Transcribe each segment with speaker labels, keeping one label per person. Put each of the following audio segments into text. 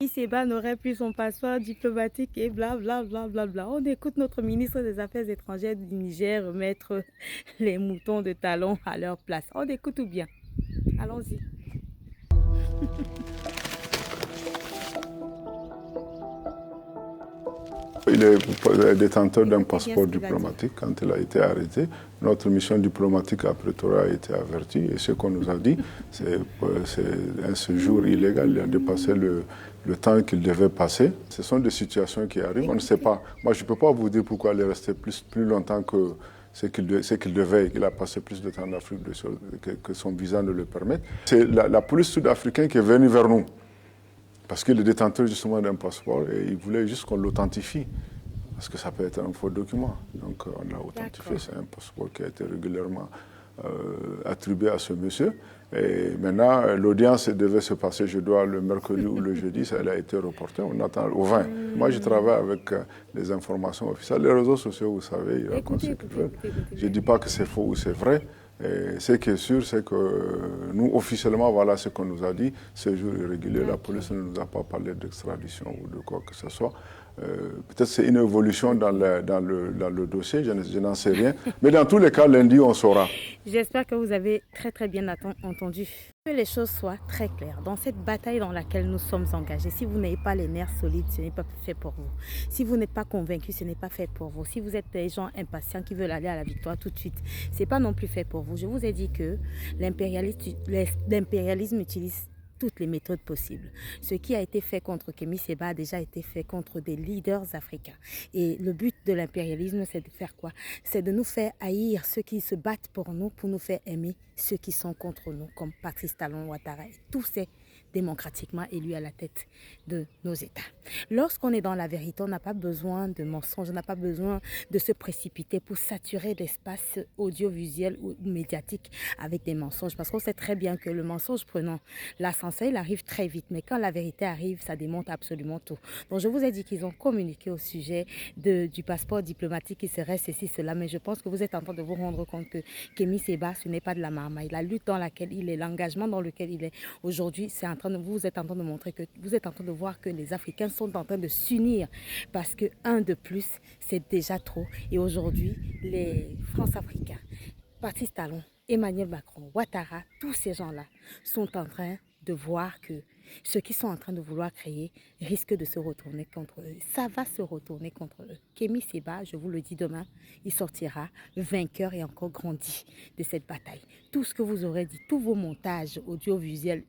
Speaker 1: Seba n'aurait plus son passeport diplomatique et blablabla. Bla, bla, bla. On écoute notre ministre des Affaires étrangères du Niger mettre les moutons de talons à leur place. On écoute ou bien? Allons-y.
Speaker 2: Il est détenteur d'un
Speaker 1: Écoutez bien ce
Speaker 2: passeport
Speaker 1: qu'il va dire.
Speaker 2: diplomatique quand il a été arrêté. Notre mission diplomatique à Pretoria a été avertie et ce qu'on nous a dit, c'est un séjour illégal. Il a dépassé le temps qu'il devait passer. Ce sont des situations qui arrivent. On ne sait pas. Moi, je ne peux pas vous dire pourquoi il est resté plus longtemps que ce qu'il devait. Il a passé plus de temps en Afrique que son visa ne le permette. C'est la police sud-africaine qui est venue vers nous. Parce qu'il est détenteur justement d'un passeport et il voulait juste qu'on l'authentifie. Parce que ça peut être un faux document. Donc on l'a authentifié. C'est un passeport qui a été régulièrement attribué à ce monsieur. Et maintenant, l'audience devait se passer, je dois, le mercredi ou le jeudi. Ça a été reporté. On attend au 20. Moi, je travaille avec les informations officielles. Les réseaux sociaux, vous savez, ils racontent ce qu'ils veulent. Je ne dis pas que c'est faux ou c'est vrai. Et ce qui est sûr, c'est que nous, officiellement, voilà ce qu'on nous a dit. Séjour irrégulier, la police ne nous a pas parlé d'extradition ou de quoi que ce soit. Peut-être c'est une évolution dans le dossier, je n'en sais rien. Mais dans tous les cas, lundi, on saura.
Speaker 1: J'espère que vous avez très bien entendu. Que les choses soient très claires. Dans cette bataille dans laquelle nous sommes engagés, si vous n'avez pas les nerfs solides, ce n'est pas fait pour vous. Si vous n'êtes pas convaincu, ce n'est pas fait pour vous. Si vous êtes des gens impatients qui veulent aller à la victoire tout de suite, ce n'est pas non plus fait pour vous. Je vous ai dit que l'impérialisme utilise toutes les méthodes possibles. Ce qui a été fait contre Kémy Séba a déjà été fait contre des leaders africains. Et le but de l'impérialisme, c'est de faire quoi? C'est de nous faire haïr ceux qui se battent pour nous faire aimer ceux qui sont contre nous, comme Patrice Talon Ouattara. Tous ces démocratiquement élus à la tête de nos États. Lorsqu'on est dans la vérité, on n'a pas besoin de mensonges, on n'a pas besoin de se précipiter pour saturer l'espace audiovisuel ou médiatique avec des mensonges. Parce qu'on sait très bien que le mensonge prenant l'ascenseur, il arrive très vite. Mais quand la vérité arrive, ça démonte absolument tout. Donc je vous ai dit qu'ils ont communiqué au sujet du passeport diplomatique qui serait ceci, cela. Mais je pense que vous êtes en train de vous rendre compte que Kémy Séba, ce n'est pas de la marmaille. La lutte dans laquelle il est, l'engagement dans lequel il est aujourd'hui, c'est en train de, vous êtes en train de montrer que vous êtes en train de voir que les Africains sont en train de s'unir parce que un de plus, c'est déjà trop. Et aujourd'hui, les France-Africains, Patrice Talon, Emmanuel Macron, Ouattara, tous ces gens-là sont en train de voir que ceux qui sont en train de vouloir créer risquent de se retourner contre eux. Ça va se retourner contre eux. Kémy Séba, je vous le dis demain, il sortira vainqueur et encore grandi de cette bataille. Tout ce que vous aurez dit, tous vos montages audiovisuels,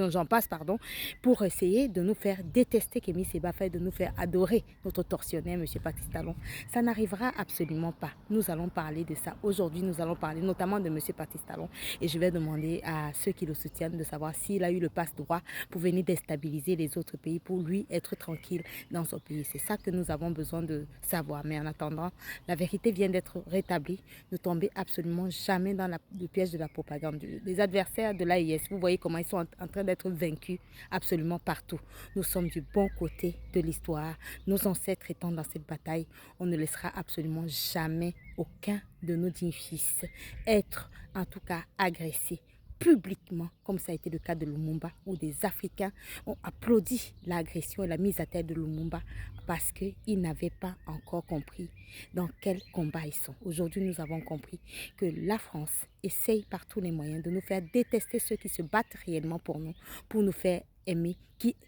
Speaker 1: j'en passe, pardon, pour essayer de nous faire détester Kémy Séba, de nous faire adorer notre tortionnaire, M. Patrice Talon. Ça n'arrivera absolument pas. Nous allons parler de ça. Aujourd'hui, nous allons parler notamment de M. Patrice Talon et je vais demander à ceux qui le soutiennent de savoir s'il a eu le passe-droit pour venir déstabiliser les autres pays, pour lui être tranquille dans son pays. C'est ça que nous avons besoin de savoir. Mais en attendant, la vérité vient d'être rétablie. Ne tombez absolument jamais dans le piège de la propagande. Les adversaires de l'AIS, vous voyez comment ils sont en train d'être vaincus absolument partout. Nous sommes du bon côté de l'histoire. Nos ancêtres étant dans cette bataille, on ne laissera absolument jamais aucun de nos dignes fils être en tout cas agressé publiquement, comme ça a été le cas de Lumumba, où des Africains ont applaudi l'agression et la mise à terre de Lumumba parce qu'ils n'avaient pas encore compris dans quel combat ils sont. Aujourd'hui, nous avons compris que la France essaye par tous les moyens de nous faire détester ceux qui se battent réellement pour nous faire aimer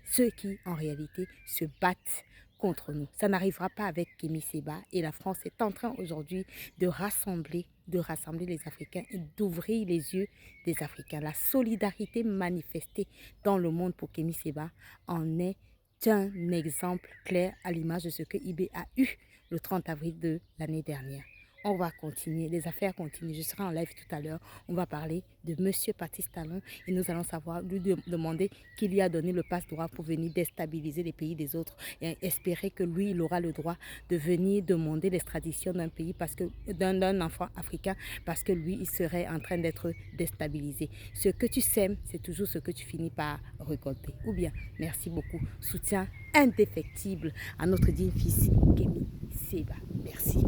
Speaker 1: ceux qui, en réalité, se battent contre nous. Ça n'arrivera pas avec Kémy Séba et la France est en train aujourd'hui de rassembler les Africains et d'ouvrir les yeux des Africains. La solidarité manifestée dans le monde pour Kémy Séba en est un exemple clair à l'image de ce que IB a eu le 30 avril de l'année dernière. On va continuer, les affaires continuent. Je serai en live tout à l'heure. On va parler de M. Patrice Talon et nous allons savoir, lui demander qui lui a donné le passe-droit pour venir déstabiliser les pays des autres et espérer que lui, il aura le droit de venir demander l'extradition d'un pays, d'un enfant africain, parce que lui, il serait en train d'être déstabilisé. Ce que tu sèmes, c'est toujours ce que tu finis par récolter. Ou bien, merci beaucoup. Soutien indéfectible à notre digne fils Kémy Séba. Merci.